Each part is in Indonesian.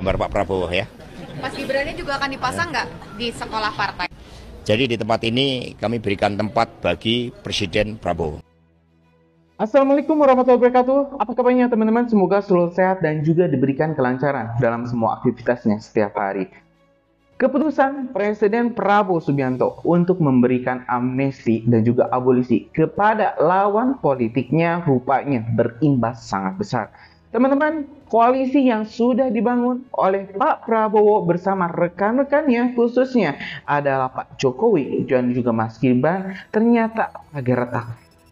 gambar Pak Prabowo ya. Mas Gibrannya juga akan dipasang nggak di sekolah partai? Jadi di tempat ini kami berikan tempat bagi Presiden Prabowo. Assalamualaikum warahmatullahi wabarakatuh. Apa kabarnya teman-teman? Semoga selalu sehat dan juga diberikan kelancaran dalam semua aktivitasnya setiap hari. Keputusan Presiden Prabowo Subianto untuk memberikan amnesti dan juga abolisi kepada lawan politiknya rupanya berimbas sangat besar. Teman-teman, koalisi yang sudah dibangun oleh Pak Prabowo bersama rekan-rekannya khususnya adalah Pak Jokowi dan juga Mas Gibran ternyata agak retak.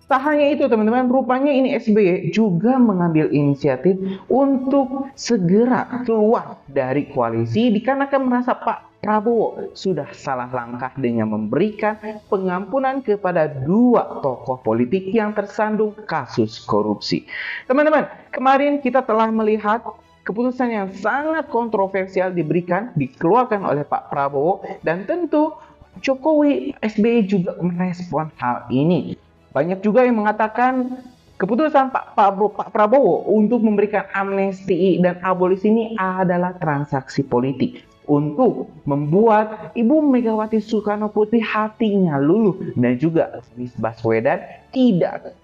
Tak hanya itu teman-teman, rupanya ini SBY juga mengambil inisiatif untuk segera keluar dari koalisi dikarenakan merasa Pak Prabowo sudah salah langkah dengan memberikan pengampunan kepada dua tokoh politik yang tersandung kasus korupsi. Teman-teman, kemarin kita telah melihat keputusan yang sangat kontroversial dikeluarkan oleh Pak Prabowo dan tentu Jokowi SBY juga merespon hal ini. Banyak juga yang mengatakan keputusan Pak Prabowo untuk memberikan amnesti dan abolisi ini adalah transaksi politik untuk membuat Ibu Megawati Soekarno Putri hatinya luluh dan juga Anies Baswedan tidak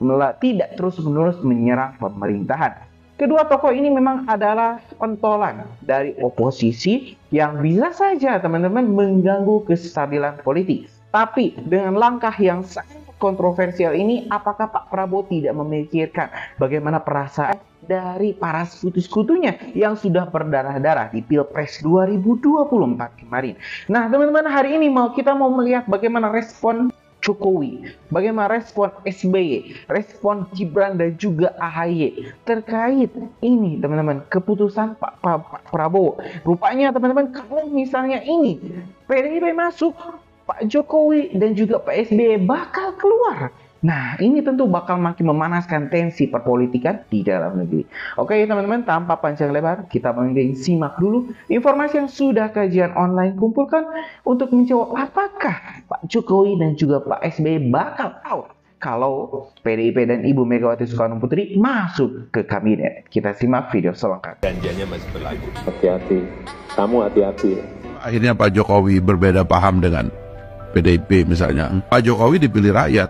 terus-menerus menyerang pemerintahan. Kedua tokoh ini memang adalah pentolan dari oposisi yang bisa saja teman-teman mengganggu kestabilan politik. Tapi dengan langkah yang sangat kontroversial ini, apakah Pak Prabowo tidak memikirkan bagaimana perasaan dari para sekutu-sekutunya yang sudah berdarah-darah di Pilpres 2024 kemarin? Nah, teman-teman, hari ini kita mau melihat bagaimana respon Jokowi, bagaimana respon SBY, respon Gibran dan juga AHY terkait ini, teman-teman, keputusan Pak Prabowo. Rupanya, teman-teman, kalau misalnya ini PDIP masuk, Pak Jokowi dan juga Pak SBY bakal keluar. Nah, ini tentu bakal makin memanaskan tensi perpolitikan di dalam negeri. Oke, teman-teman, tanpa panjang lebar, kita mungkin simak dulu informasi yang sudah kajian online kumpulkan untuk menjawab apakah Pak Jokowi dan juga Pak SBY bakal out kalau PDIP dan Ibu Megawati Soekarno Putri masuk ke kabinet. Kita simak video selengkapnya. Janjiannya masih berlaku. Hati-hati, kamu hati-hati. Akhirnya Pak Jokowi berbeda paham dengan PDIP misalnya. Pak Jokowi dipilih rakyat,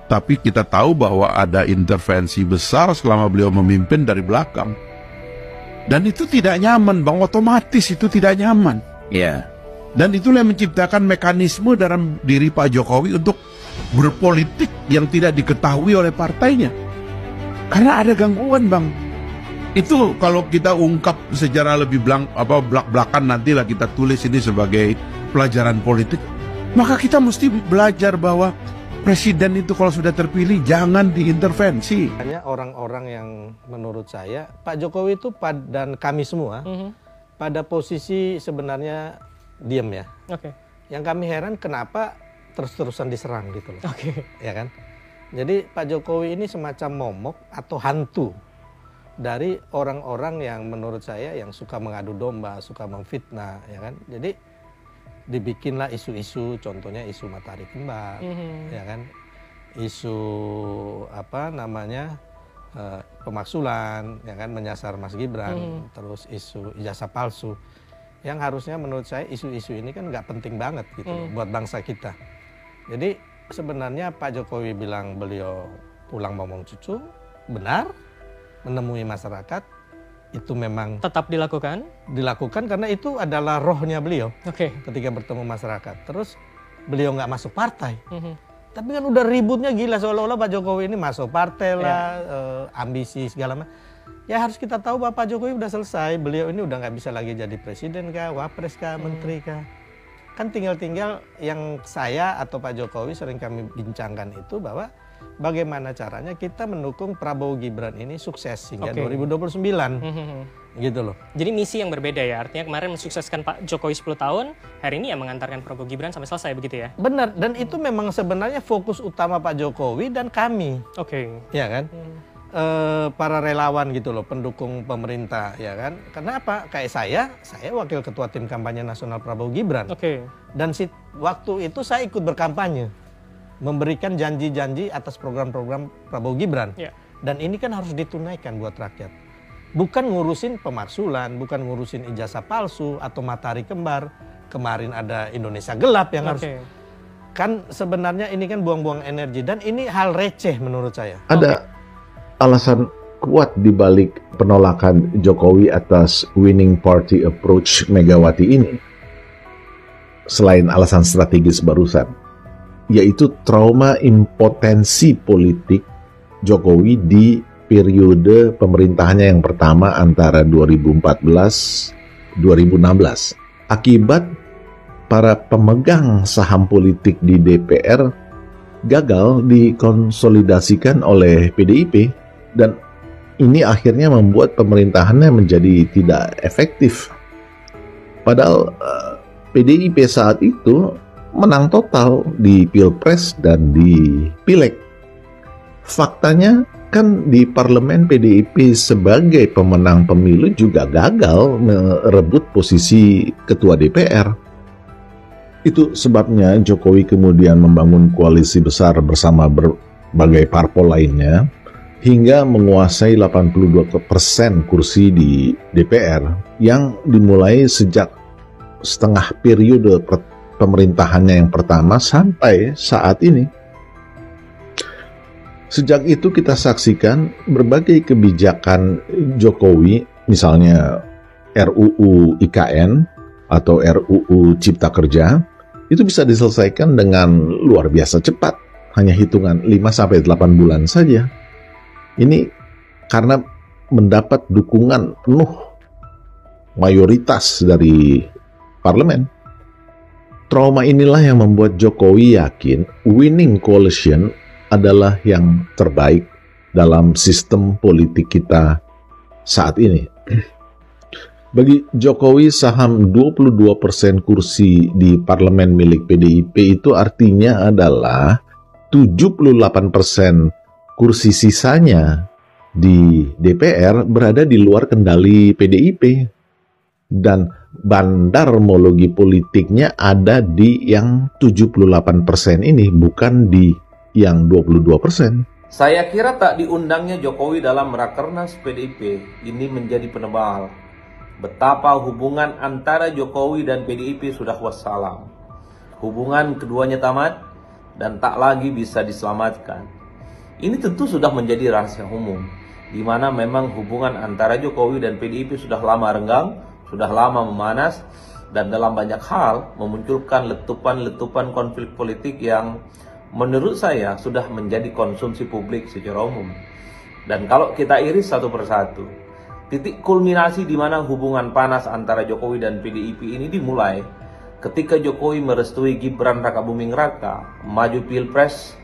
tapi kita tahu bahwa ada intervensi besar selama beliau memimpin dari belakang. Dan itu tidak nyaman, Bang. Otomatis itu tidak nyaman. Ya. Dan itulah yang menciptakan mekanisme dalam diri Pak Jokowi untuk berpolitik yang tidak diketahui oleh partainya. Karena ada gangguan, Bang. Itu kalau kita ungkap secara lebih belak-belakan, nantilah kita tulis ini sebagai pelajaran politik. Maka kita mesti belajar bahwa presiden itu kalau sudah terpilih jangan diintervensi. Hanya orang-orang yang menurut saya Pak Jokowi itu dan kami semua pada posisi sebenarnya diam ya. Oke. Yang kami heran kenapa terus-terusan diserang gitu loh. Oke. Ya kan? Jadi Pak Jokowi ini semacam momok atau hantu dari orang-orang yang menurut saya yang suka mengadu domba, suka memfitnah, ya kan? Jadi dibikinlah isu-isu, contohnya isu matahari kembar, ya kan, isu pemaksulan, ya kan, menyasar Mas Gibran, terus isu ijazah palsu, yang harusnya menurut saya isu-isu ini kan nggak penting banget gitu buat bangsa kita. Jadi sebenarnya Pak Jokowi bilang beliau pulang ngomong cucu, benar, menemui masyarakat. Itu memang tetap dilakukan karena itu adalah rohnya beliau. Ketika bertemu masyarakat. Terus beliau nggak masuk partai. Tapi kan udah ributnya gila, seolah-olah Pak Jokowi ini masuk partai lah, ambisi segala macam. Ya harus kita tahu bahwa Pak Jokowi udah selesai. Beliau ini udah nggak bisa lagi jadi presiden kah, wapres kah, menteri kah. Kan tinggal yang saya atau Pak Jokowi sering kami bincangkan itu bahwa bagaimana caranya kita mendukung Prabowo Gibran ini sukses hingga 2029. Gitu loh. Jadi misi yang berbeda ya. Artinya kemarin mensukseskan Pak Jokowi 10 tahun, hari ini ya mengantarkan Prabowo Gibran sampai selesai begitu ya. Benar, dan itu memang sebenarnya fokus utama Pak Jokowi dan kami. Ya kan? Para relawan gitu loh, pendukung pemerintah, ya kan? Kenapa? Kayak saya wakil ketua tim kampanye nasional Prabowo Gibran. Dan waktu itu saya ikut berkampanye, memberikan janji-janji atas program-program Prabowo Gibran. Dan ini kan harus ditunaikan buat rakyat. bukan ngurusin pemaksulan, bukan ngurusin ijazah palsu atau matahari kembar. Kemarin ada Indonesia Gelap yang harus, kan sebenarnya ini kan buang-buang energi dan ini hal receh menurut saya. Ada alasan kuat di balik penolakan Jokowi atas winning party approach Megawati ini. Selain alasan strategis barusan, yaitu trauma impotensi politik Jokowi di periode pemerintahannya yang pertama antara 2014-2016. Akibat para pemegang saham politik di DPR gagal dikonsolidasikan oleh PDIP dan ini akhirnya membuat pemerintahannya menjadi tidak efektif. Padahal PDIP saat itu menang total di Pilpres dan di Pileg. Faktanya kan di parlemen PDIP sebagai pemenang pemilu juga gagal merebut posisi ketua DPR. Itu sebabnya Jokowi kemudian membangun koalisi besar bersama berbagai parpol lainnya hingga menguasai 82% kursi di DPR yang dimulai sejak setengah periode pemerintahannya yang pertama sampai saat ini. Sejak itu kita saksikan berbagai kebijakan Jokowi, misalnya RUU IKN atau RUU Cipta Kerja, itu bisa diselesaikan dengan luar biasa cepat, hanya hitungan 5-8 bulan saja. Ini karena mendapat dukungan penuh mayoritas dari parlemen. Trauma inilah yang membuat Jokowi yakin winning coalition adalah yang terbaik dalam sistem politik kita saat ini. Bagi Jokowi, saham 22% kursi di parlemen milik PDIP itu artinya adalah 78% kursi sisanya di DPR berada di luar kendali PDIP. Dan bandarmologi politiknya ada di yang 78% ini, bukan di yang 22%. Saya kira tak diundangnya Jokowi dalam Rakernas PDIP ini menjadi penebal betapa hubungan antara Jokowi dan PDIP sudah wassalam. Hubungan keduanya tamat dan tak lagi bisa diselamatkan. Ini tentu sudah menjadi rahasia umum, di mana memang hubungan antara Jokowi dan PDIP sudah lama renggang, sudah lama memanas, dan dalam banyak hal memunculkan letupan-letupan konflik politik yang menurut saya sudah menjadi konsumsi publik secara umum. Dan kalau kita iris satu persatu, titik kulminasi di mana hubungan panas antara Jokowi dan PDIP ini dimulai ketika Jokowi merestui Gibran Rakabuming Raka maju Pilpres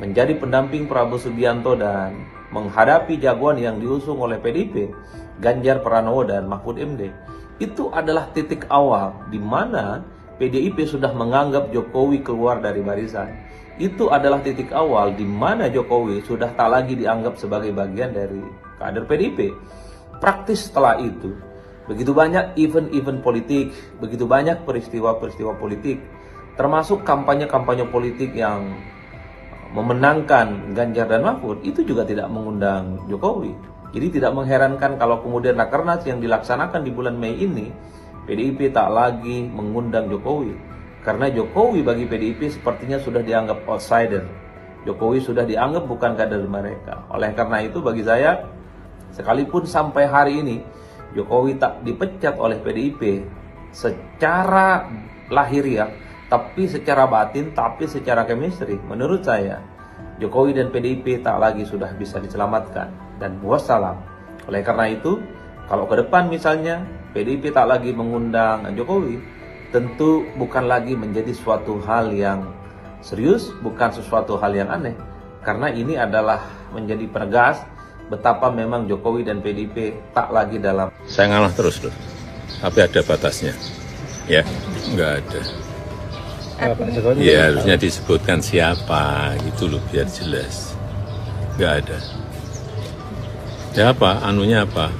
menjadi pendamping Prabowo Subianto dan menghadapi jagoan yang diusung oleh PDIP, Ganjar Pranowo dan Mahfud MD. Itu adalah titik awal di mana PDIP sudah menganggap Jokowi keluar dari barisan. Itu adalah titik awal di mana Jokowi sudah tak lagi dianggap sebagai bagian dari kader PDIP. Praktis setelah itu, begitu banyak event-event politik, begitu banyak peristiwa-peristiwa politik, termasuk kampanye-kampanye politik yang memenangkan Ganjar dan Mahfud, itu juga tidak mengundang Jokowi. Jadi tidak mengherankan kalau kemudian Rakernas yang dilaksanakan di bulan Mei ini, PDIP tak lagi mengundang Jokowi. Karena Jokowi bagi PDIP sepertinya sudah dianggap outsider. Jokowi sudah dianggap bukan kader mereka. Oleh karena itu bagi saya, sekalipun sampai hari ini Jokowi tak dipecat oleh PDIP secara lahiriah, tapi secara batin, tapi secara chemistry, menurut saya Jokowi dan PDIP tak lagi sudah bisa diselamatkan dan wassalam. Oleh karena itu, kalau ke depan misalnya PDIP tak lagi mengundang Jokowi, tentu bukan lagi menjadi suatu hal yang serius, bukan sesuatu hal yang aneh, karena ini adalah menjadi penegas betapa memang Jokowi dan PDIP tak lagi dalam. Saya ngalah terus loh, tapi ada batasnya, ya, nggak ada. Ya harusnya disebutkan siapa gitu loh biar jelas. Nggak ada. Ya apa? Anunya apa?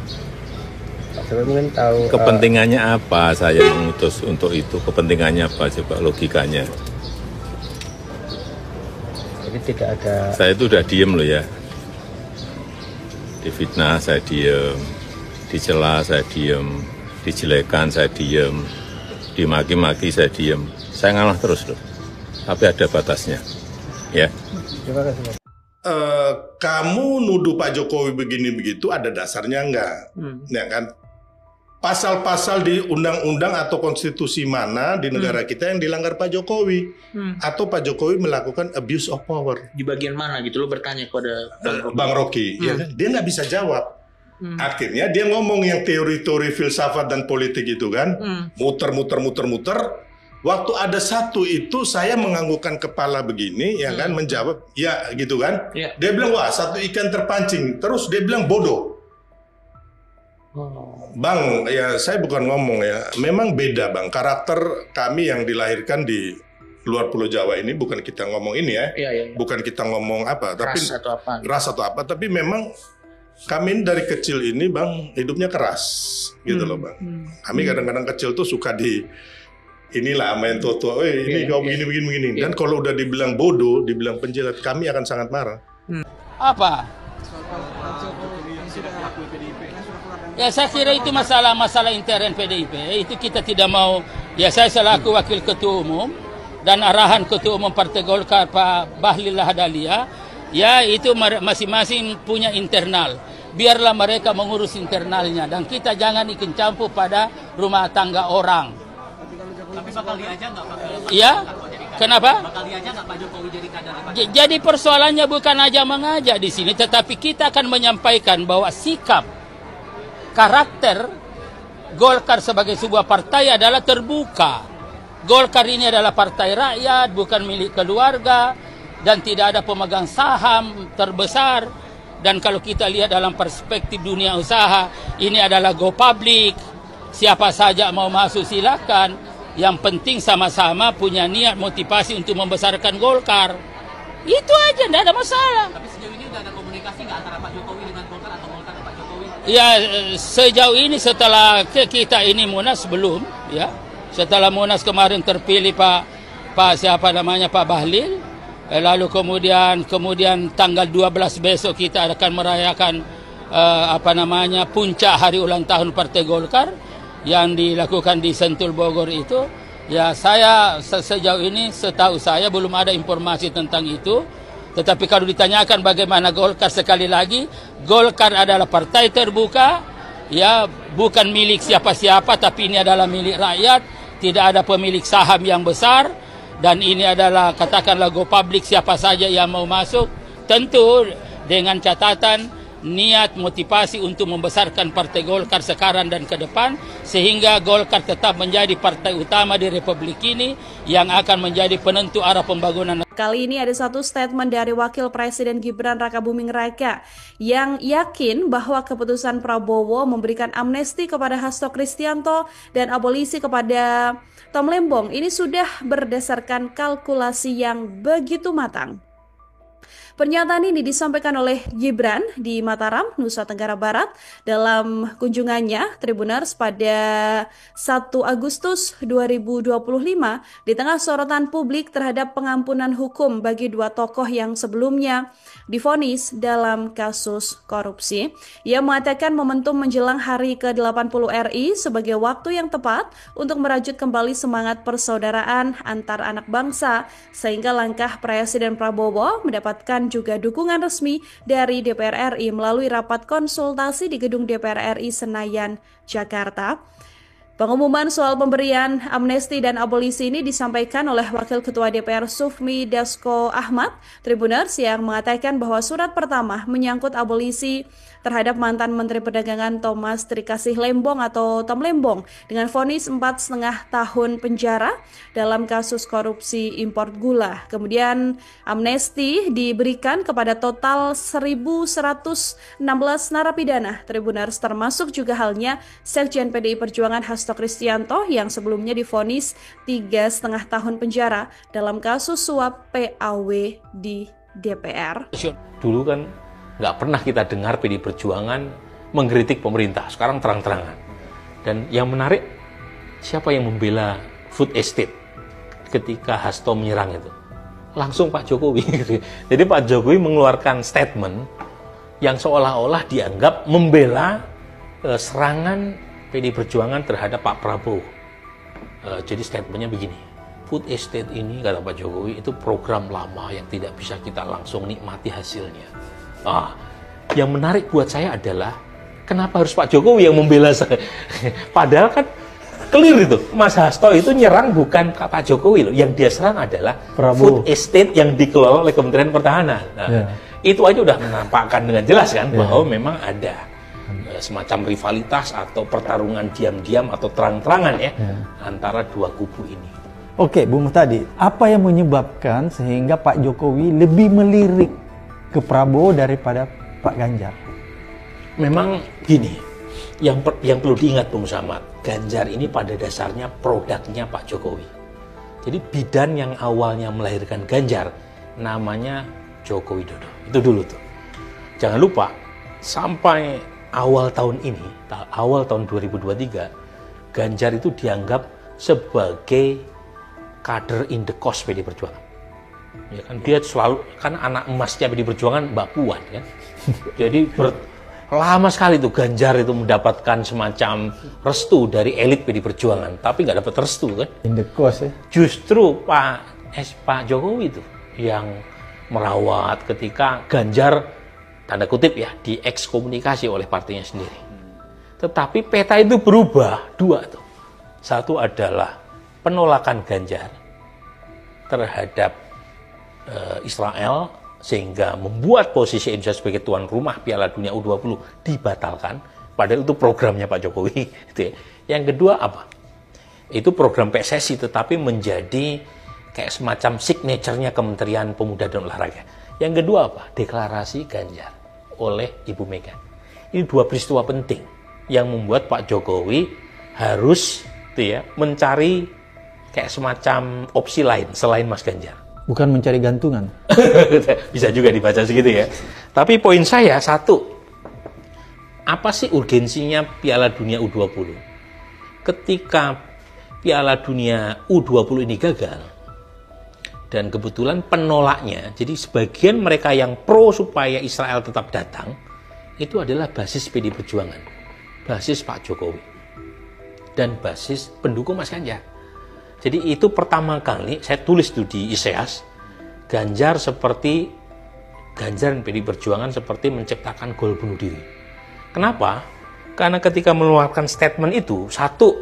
Tahu, kepentingannya apa saya mengutus untuk itu? Kepentingannya apa? Coba logikanya. Jadi tidak ada. Saya itu udah diem loh ya. Difitnah saya diem. dicela saya diem, dijelekan saya diem, dimaki-maki saya diem. Saya ngalah terus loh, tapi ada batasnya. Ya. Terima kasih. Kamu nuduh Pak Jokowi begini begitu ada dasarnya enggak? Ya kan? Pasal-pasal di undang-undang atau konstitusi mana di negara kita yang dilanggar Pak Jokowi? Atau Pak Jokowi melakukan abuse of power? Di bagian mana gitu lo bertanya kepada Bang Rocky, ya kan? Dia nggak bisa jawab. Akhirnya dia ngomong yang teori-teori filsafat dan politik itu kan, muter. Waktu ada satu itu saya menganggukkan kepala begini, ya kan, menjawab, ya gitu kan. Dia bilang, wah satu ikan terpancing. Terus dia bilang bodoh. Bang, ya saya bukan ngomong ya, memang beda Bang. Karakter kami yang dilahirkan di luar Pulau Jawa ini, bukan kita ngomong ini ya. Bukan kita ngomong apa, tapi ras atau apa. Tapi memang kami dari kecil ini Bang, hidupnya keras gitu loh Bang. Kami kadang-kadang kecil tuh suka inilah main tua-tua, ini kau begini. Dan kalau udah dibilang bodoh, dibilang penjilat, kami akan sangat marah. Apa? Ya saya kira itu masalah intern PDIP. Itu kita tidak mau. Ya saya selaku wakil ketua umum dan arahan ketua umum Partai Golkar Pak Bahlil Lahadalia, ya itu masing-masing punya internal. Biarlah mereka mengurus internalnya dan kita jangan ikut campur pada rumah tangga orang. Tapi bakal diajak nggak Pak? Iya? Kenapa? Bakal diajak nggak Pak Jokowi jadi kader? Jadi persoalannya bukan aja mengajak di sini, tetapi kita akan menyampaikan bahwa sikap, karakter Golkar sebagai sebuah partai adalah terbuka. Golkar ini adalah partai rakyat, bukan milik keluarga, dan tidak ada pemegang saham terbesar. Dan kalau kita lihat dalam perspektif dunia usaha, ini adalah go public. Siapa saja mau masuk silakan. Yang penting sama-sama punya niat motivasi untuk membesarkan Golkar. Itu aja, tidak ada masalah. Tapi sejauh ini sudah ada komunikasi nggak antara Pak Jokowi dengan Golkar atau Golkar dengan Pak Jokowi? Ya, sejauh ini setelah kita ini Munas belum, ya. Setelah Munas kemarin terpilih Pak siapa namanya Pak Bahlil, lalu kemudian tanggal 12 besok kita akan merayakan puncak hari ulang tahun Partai Golkar yang dilakukan di Sentul Bogor itu. Ya saya sejauh ini setahu saya belum ada informasi tentang itu. Tetapi kalau ditanyakan bagaimana Golkar, sekali lagi Golkar adalah partai terbuka, ya bukan milik siapa-siapa, tapi ini adalah milik rakyat. Tidak ada pemilik saham yang besar, dan ini adalah katakanlah go public, siapa saja yang mau masuk, tentu dengan catatan niat motivasi untuk membesarkan Partai Golkar sekarang dan ke depan, sehingga Golkar tetap menjadi partai utama di Republik ini yang akan menjadi penentu arah pembangunan. Kali ini ada satu statement dari Wakil Presiden Gibran Rakabuming Raka yang yakin bahwa keputusan Prabowo memberikan amnesti kepada Hasto Kristianto dan abolisi kepada Tom Lembong ini sudah berdasarkan kalkulasi yang begitu matang. Pernyataan ini disampaikan oleh Gibran di Mataram, Nusa Tenggara Barat dalam kunjungannya Tribuners pada 1 Agustus 2025 di tengah sorotan publik terhadap pengampunan hukum bagi dua tokoh yang sebelumnya divonis dalam kasus korupsi. Ia mengatakan momentum menjelang hari ke-80 RI sebagai waktu yang tepat untuk merajut kembali semangat persaudaraan antar anak bangsa, sehingga langkah Presiden Prabowo mendapatkan juga dukungan resmi dari DPR RI melalui rapat konsultasi di gedung DPR RI Senayan, Jakarta. Pengumuman soal pemberian amnesti dan abolisi ini disampaikan oleh Wakil Ketua DPR Sufmi Dasko Ahmad Tribuners yang mengatakan bahwa surat pertama menyangkut abolisi terhadap mantan Menteri Perdagangan Thomas Trikasih Lembong atau Tom Lembong dengan vonis 4,5 tahun penjara dalam kasus korupsi impor gula. Kemudian amnesti diberikan kepada total 1.116 narapidana Tribuners, termasuk juga halnya Sekjen PDI Perjuangan Hasto Kristianto yang sebelumnya divonis 3,5 tahun penjara dalam kasus suap PAW di DPR. Dulu kan nggak pernah kita dengar PDI Perjuangan mengkritik pemerintah, sekarang terang-terangan. Dan yang menarik, siapa yang membela food estate ketika Hasto menyerang itu? Langsung Pak Jokowi. Jadi Pak Jokowi mengeluarkan statement yang seolah-olah dianggap membela serangan PD Perjuangan terhadap Pak Prabowo. Jadi statementnya begini, food estate ini kata Pak Jokowi itu program lama yang tidak bisa kita langsung nikmati hasilnya. Yang menarik buat saya adalah kenapa harus Pak Jokowi yang membela saya? Padahal kan clear itu, Mas Hasto itu nyerang bukan Pak Jokowi loh, yang dia serang adalah Prabowo. food estate yang dikelola oleh Kementerian Pertahanan. Itu aja udah menampakkan dengan jelas kan bahwa memang ada semacam rivalitas atau pertarungan diam-diam atau terang-terangan antara dua kubu ini. Oke, Bu Muhtadi, apa yang menyebabkan sehingga Pak Jokowi lebih melirik ke Prabowo daripada Pak Ganjar? Memang gini, yang perlu diingat Bung Samad, Ganjar ini pada dasarnya produknya Pak Jokowi. Jadi bidan yang awalnya melahirkan Ganjar namanya Joko Widodo. Itu dulu tuh. Jangan lupa, sampai awal tahun ini, awal tahun 2023, Ganjar itu dianggap sebagai kader in the cost PD Perjuangan. Ya kan, dia selalu, kan anak emasnya PD Perjuangan Mbak Puan kan. Jadi lama sekali tuh Ganjar itu mendapatkan semacam restu dari elit PD Perjuangan, tapi nggak dapat restu kan. In the cost ya. Justru Pak Jokowi itu yang merawat ketika Ganjar tanda kutip ya diekskomunikasi oleh partainya sendiri. Tetapi peta itu berubah dua tuh. Satu adalah penolakan Ganjar terhadap Israel sehingga membuat posisi Indonesia sebagai tuan rumah Piala Dunia U20 dibatalkan. Padahal itu programnya Pak Jokowi. Gitu ya. Yang kedua apa? Itu program PSSI tetapi menjadi kayak semacam signature-nya Kementerian Pemuda dan Olahraga. Yang kedua apa? Deklarasi Ganjar oleh Ibu Mega. Ini dua peristiwa penting yang membuat Pak Jokowi harus mencari kayak semacam opsi lain selain Mas Ganjar. Bukan mencari gantungan. Bisa juga dibaca segitu ya. Tapi poin saya satu, apa sih urgensinya Piala Dunia U20? Ketika Piala Dunia U20 ini gagal, dan kebetulan penolaknya, jadi sebagian mereka yang pro supaya Israel tetap datang, itu adalah basis PD Perjuangan, basis Pak Jokowi, dan basis pendukung Mas Ganjar. Jadi itu pertama kali, saya tulis tuh di ISEAS, Ganjar dan PD Perjuangan seperti menciptakan gol bunuh diri. Kenapa? Karena ketika mengeluarkan statement itu, satu,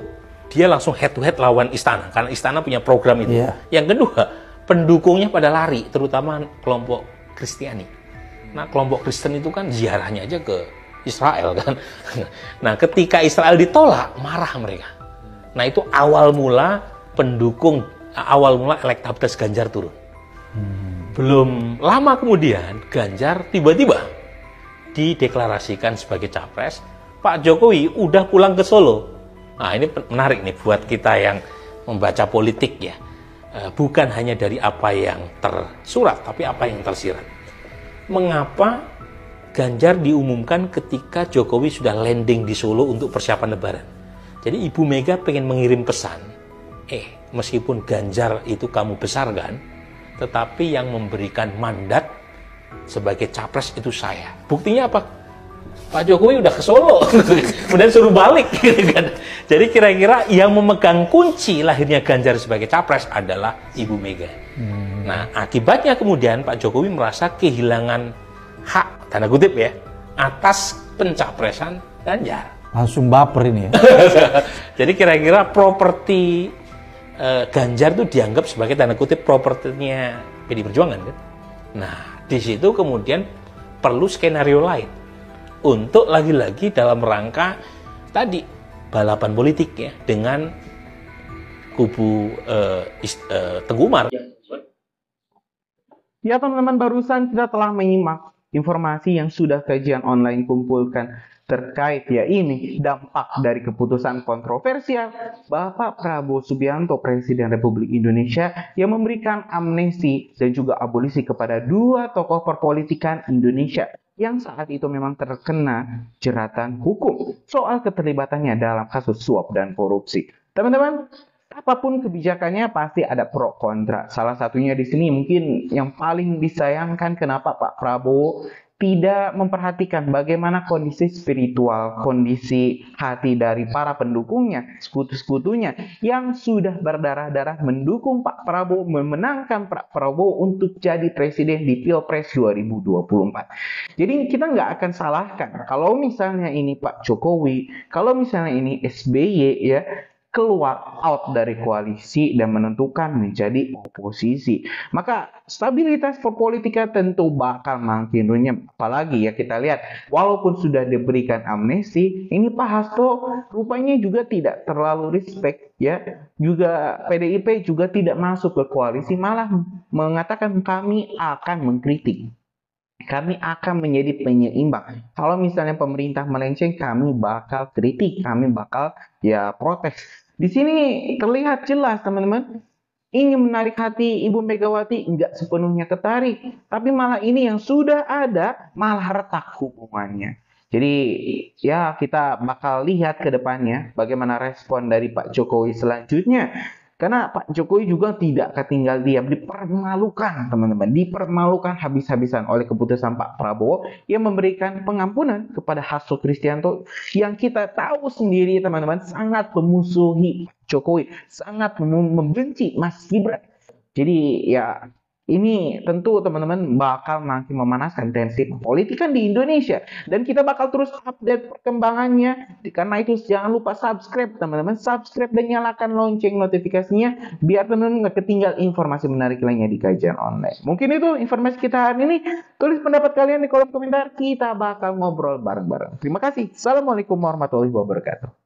dia langsung head to head lawan Istana, karena Istana punya program itu. Yang kedua, pendukungnya pada lari, terutama kelompok Kristiani. Nah, kelompok Kristen itu kan ziarahnya aja ke Israel kan. Nah, ketika Israel ditolak, marah mereka. Nah, itu awal mula elektabilitas Ganjar turun. Belum lama kemudian, Ganjar tiba-tiba dideklarasikan sebagai capres. Pak Jokowi udah pulang ke Solo. Nah, ini menarik nih buat kita yang membaca politik ya. Bukan hanya dari apa yang tersurat, tapi apa yang tersirat. Mengapa Ganjar diumumkan ketika Jokowi sudah landing di Solo untuk persiapan Lebaran? Jadi Ibu Mega pengen mengirim pesan, meskipun Ganjar itu kamu besarkan, tetapi yang memberikan mandat sebagai capres itu saya. Buktinya apa? Pak Jokowi udah ke Solo, kemudian suruh balik gitu kan. Jadi kira-kira yang memegang kunci lahirnya Ganjar sebagai capres adalah Ibu Mega. Nah, akibatnya kemudian Pak Jokowi merasa kehilangan hak, tanda kutip ya, atas pencapresan Ganjar. Langsung baper ini ya. Jadi kira-kira properti Ganjar itu dianggap sebagai tanda kutip propertinya PD Perjuangan kan. Nah, di situ kemudian perlu skenario lain untuk lagi-lagi dalam rangka tadi balapan politik ya dengan kubu Teguh Umar. Ya teman-teman, barusan kita telah menyimak informasi yang sudah kajian online kumpulkan terkait ya ini dampak dari keputusan kontroversial Bapak Prabowo Subianto, Presiden Republik Indonesia, yang memberikan amnesti dan juga abolisi kepada dua tokoh perpolitikan Indonesia yang saat itu memang terkena jeratan hukum soal keterlibatannya dalam kasus suap dan korupsi. Teman-teman, apapun kebijakannya pasti ada pro kontra. Salah satunya di sini mungkin yang paling disayangkan kenapa Pak Prabowo tidak memperhatikan bagaimana kondisi spiritual, kondisi hati dari para pendukungnya, sekutu-sekutunya yang sudah berdarah-darah mendukung Pak Prabowo, memenangkan Pak Prabowo untuk jadi presiden di Pilpres 2024. Jadi kita nggak akan salahkan kalau misalnya ini Pak Jokowi, kalau misalnya ini SBY ya, keluar out dari koalisi dan menentukan menjadi oposisi. Maka stabilitas perpolitika tentu bakal makin runyam. Apalagi ya kita lihat, walaupun sudah diberikan amnesti, ini Pak Hasto rupanya juga tidak terlalu respect ya. Juga PDIP juga tidak masuk ke koalisi, malah mengatakan kami akan mengkritik. Kami akan menjadi penyeimbang. Kalau misalnya pemerintah melenceng, kami bakal kritik, kami bakal ya protes. Di sini terlihat jelas teman-teman, ingin menarik hati Ibu Megawati nggak sepenuhnya ketarik, tapi malah ini yang sudah ada malah retak hubungannya. Jadi ya kita bakal lihat ke depannya bagaimana respon dari Pak Jokowi selanjutnya. Karena Pak Jokowi juga tidak ketinggal diam, dipermalukan teman-teman, dipermalukan habis-habisan oleh keputusan Pak Prabowo yang memberikan pengampunan kepada Hasto Kristianto yang kita tahu sendiri teman-teman sangat memusuhi Pak Jokowi, sangat membenci Mas Gibran. Jadi ya ini tentu teman-teman bakal makin memanaskan tensi politikan di Indonesia dan kita bakal terus update perkembangannya. Karena itu jangan lupa subscribe teman-teman, subscribe dan nyalakan lonceng notifikasinya biar teman-teman nggak ketinggal informasi menarik lainnya di Kajian Online. Mungkin itu informasi kita hari ini. Tulis pendapat kalian di kolom komentar, kita bakal ngobrol bareng-bareng. Terima kasih. Assalamualaikum warahmatullahi wabarakatuh.